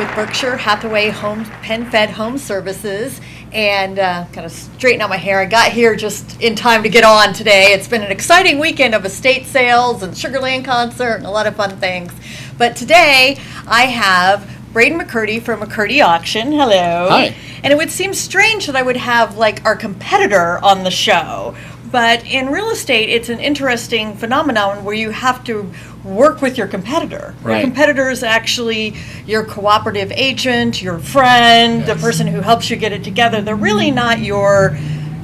with Berkshire Hathaway Penn-Fed Home Services, and kind of straighten out my hair. I got here just in time to get on today. It's been an exciting weekend of estate sales and Sugarland concert and a lot of fun things. But today I have Braden McCurdy from McCurdy Auction. Hello. Hi. And it would seem strange that I would have like our competitor on the show. But in real estate, it's an interesting phenomenon where you have to work with your competitor. Right. Your competitor is actually your cooperative agent, your friend, the person who helps you get it together. They're really not your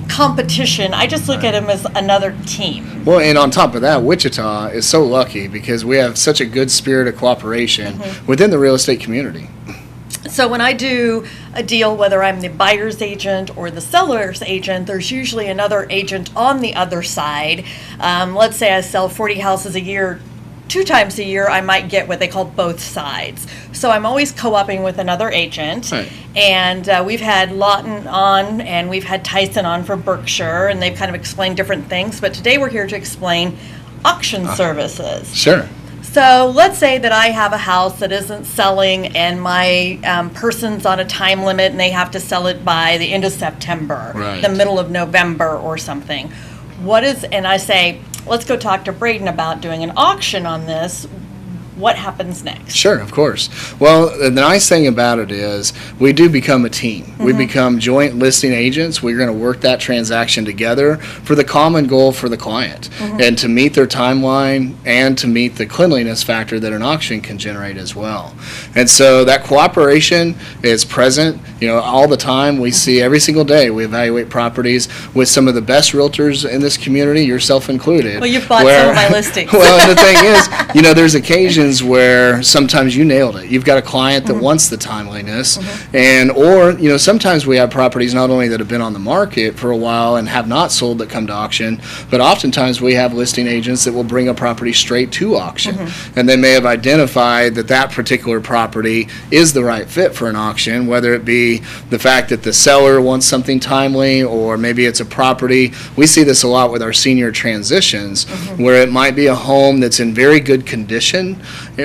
competition. I just look at them as another team. Well, and on top of that, Wichita is so lucky because we have such a good spirit of cooperation within the real estate community. So when I do a deal, whether I'm the buyer's agent or the seller's agent, there's usually another agent on the other side. Let's say I sell 40 houses a year. 2 times a year, I might get what they call both sides. So I'm always co-oping with another agent. Right. And we've had Lawton on and we've had Tyson on for Berkshire, and they've kind of explained different things. But today we're here to explain auction services. Sure. So let's say that I have a house that isn't selling and my person's on a time limit and they have to sell it by the end of September, Right. the middle of November or something. And I say, let's go talk to Braden about doing an auction on this. What happens next? Sure, of course. Well, the nice thing about it is we do become a team. We become joint listing agents. We're going to work that transaction together for the common goal for the client and to meet their timeline and to meet the cleanliness factor that an auction can generate as well. And so that cooperation is present, all the time. We see every single day. We evaluate properties with some of the best realtors in this community, yourself included. Well, you've bought some of my listings. Well, and the thing is, there's occasions where sometimes you nailed it. You've got a client that wants the timeliness, or sometimes we have properties not only that have been on the market for a while and have not sold that come to auction, but oftentimes we have listing agents that will bring a property straight to auction, and they may have identified that particular property is the right fit for an auction, whether it be the fact that the seller wants something timely, or maybe it's a property. We see this a lot with our senior transitions, where it might be a home that's in very good condition,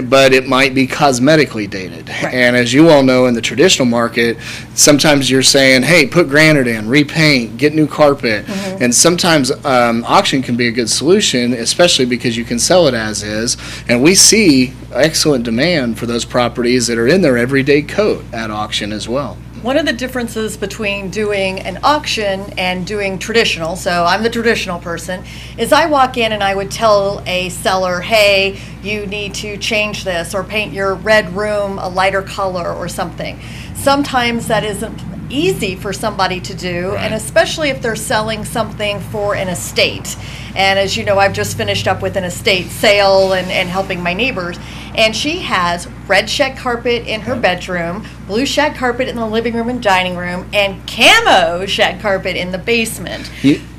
but it might be cosmetically dated. Right. And as you all know, in the traditional market, sometimes you're saying, hey, put granite in, repaint, get new carpet. And sometimes auction can be a good solution, especially because you can sell it as is. And we see excellent demand for those properties that are in their everyday coat at auction as well. One of the differences between doing an auction and doing traditional, so I'm the traditional person, is I walk in and I would tell a seller, hey, you need to change this or paint your red room a lighter color or something. Sometimes that isn't easy for somebody to do, and especially if they're selling something for an estate. And as you know, I've just finished up with an estate sale and helping my neighbors. And she has red shag carpet in her bedroom, blue shag carpet in the living room and dining room, and camo shag carpet in the basement.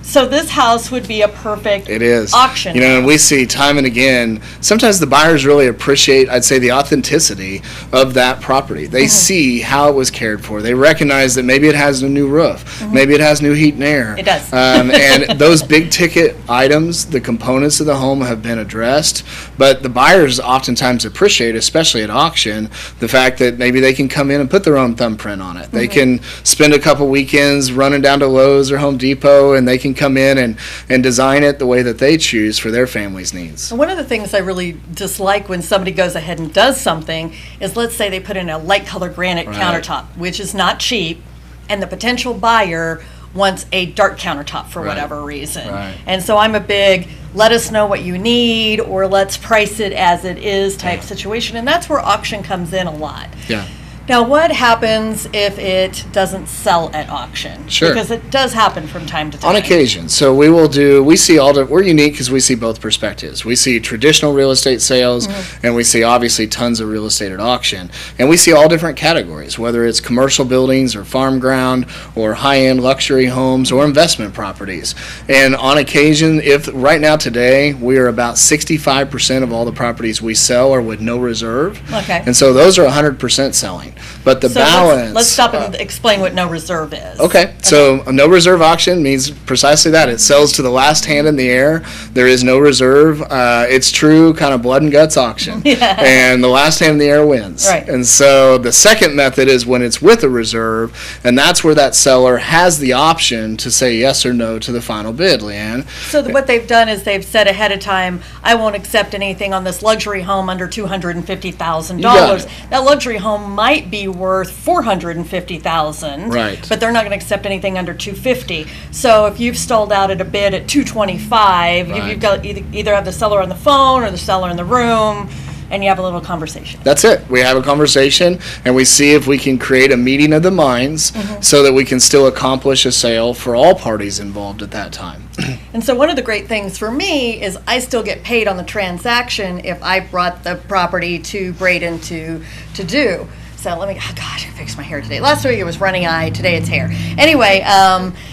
So this house would be a perfect auction. And we see time and again, sometimes the buyers really appreciate, I'd say, the authenticity of that property. They see how it was cared for. They recognize that maybe it has a new roof, maybe it has new heat and air. It does. And those big ticket items, the components of the home have been addressed, but the buyers oftentimes appreciate, especially at auction, the fact that maybe they can come in and put their own thumbprint on it. They can spend a couple weekends running down to Lowe's or Home Depot, and they can come in and design it the way that they choose for their family's needs. One of the things I really dislike when somebody goes ahead and does something is, let's say they put in a light color granite countertop, which is not cheap, and the potential buyer wants a dark countertop for whatever reason. And so I'm a big, let us know what you need, or let's price it as it is type situation, and that's where auction comes in a lot. Yeah. Now, what happens if it doesn't sell at auction? Sure. Because it does happen from time to time. On occasion. So we see we're unique because we see both perspectives. We see traditional real estate sales, and we see obviously tons of real estate at auction. And we see all different categories, whether it's commercial buildings or farm ground or high-end luxury homes or investment properties. And on occasion, if right now today, we are about 65% of all the properties we sell are with no reserve. Okay. And so those are 100% selling. But the So balance. let's stop and explain what no reserve is. Okay, so a no reserve auction means precisely that. It sells to the last hand in the air. There is no reserve. It's true kind of blood and guts auction. Yeah. And the last hand in the air wins. Right. And so the second method is when it's with a reserve, and that's where that seller has the option to say yes or no to the final bid, LeAnna. So what they've done is they've said ahead of time, I won't accept anything on this luxury home under $250,000. You got it. That luxury home might be worth $450,000. Right. But they're not going to accept anything under $250,000. So if you've stalled out at a bid at $225,000, Right. you've got either have the seller on the phone or the seller in the room, and you have a little conversation. That's it. We have a conversation, and we see if we can create a meeting of the minds so that we can still accomplish a sale for all parties involved at that time. And so one of the great things for me is I still get paid on the transaction if I brought the property to Braden to do. So let me, oh gosh, I fixed my hair today. Last week it was running eye, today it's hair. Anyway,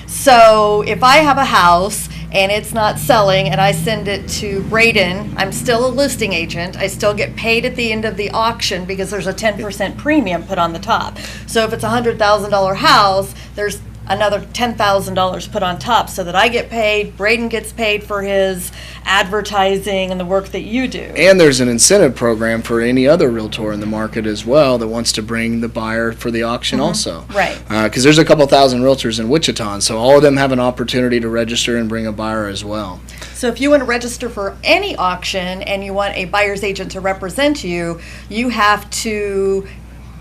so if I have a house and it's not selling and I send it to Braden, I'm still a listing agent. I still get paid at the end of the auction because there's a 10% premium put on the top. So if it's a $100,000 house, there's another $10,000 put on top so that I get paid, Braden gets paid for his advertising and the work that you do. And there's an incentive program for any other realtor in the market as well that wants to bring the buyer for the auction also. Right. Because there's a couple thousand realtors in Wichita, and so all of them have an opportunity to register and bring a buyer as well. So if you want to register for any auction and you want a buyer's agent to represent you, you have to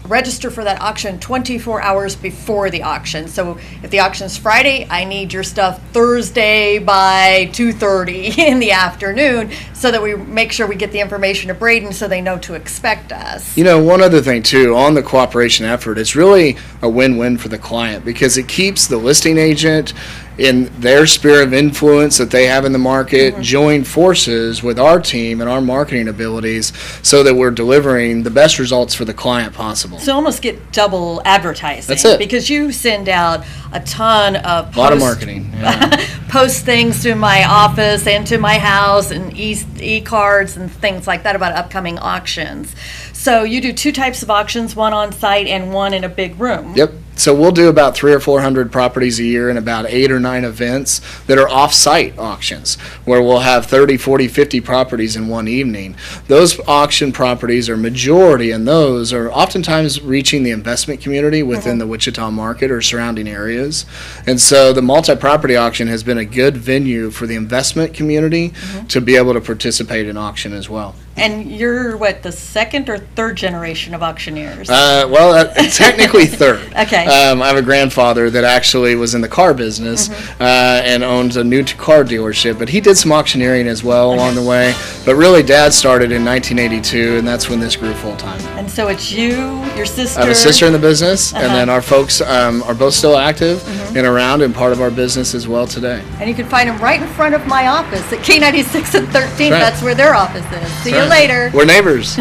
register for that auction 24 hours before the auction. So if the auction's Friday, I need your stuff Thursday by 2:30 in the afternoon so that we make sure we get the information to Braden so they know to expect us. You know, one other thing too, on the cooperation effort, it's really a win-win for the client because it keeps the listing agent in their sphere of influence that they have in the market, join forces with our team and our marketing abilities so that we're delivering the best results for the client possible. So almost get double advertising. That's it. Because you send out a ton of posts. A lot of marketing. Yeah. Post things to my office and to my house and e-cards and things like that about upcoming auctions. So you do two types of auctions, one on site and one in a big room. Yep. So we'll do about 300 or 400 properties a year and about 8 or 9 events that are off-site auctions where we'll have 30, 40, 50 properties in one evening. Those auction properties, or majority in those, are oftentimes reaching the investment community within the Wichita market or surrounding areas. And so the multi-property auction has been a good venue for the investment community to be able to participate in auction as well. And you're, what, the second or third generation of auctioneers? Technically third. Okay. I have a grandfather that actually was in the car business and owns a new car dealership, but he did some auctioneering as well along the way. But really, Dad started in 1982, and that's when this grew full time. And so it's you, your sister. I have a sister in the business, and then our folks are both still active and around and part of our business as well today. And you can find them right in front of my office at K96 and 13th. Right. That's where their office is. See you later. We're neighbors.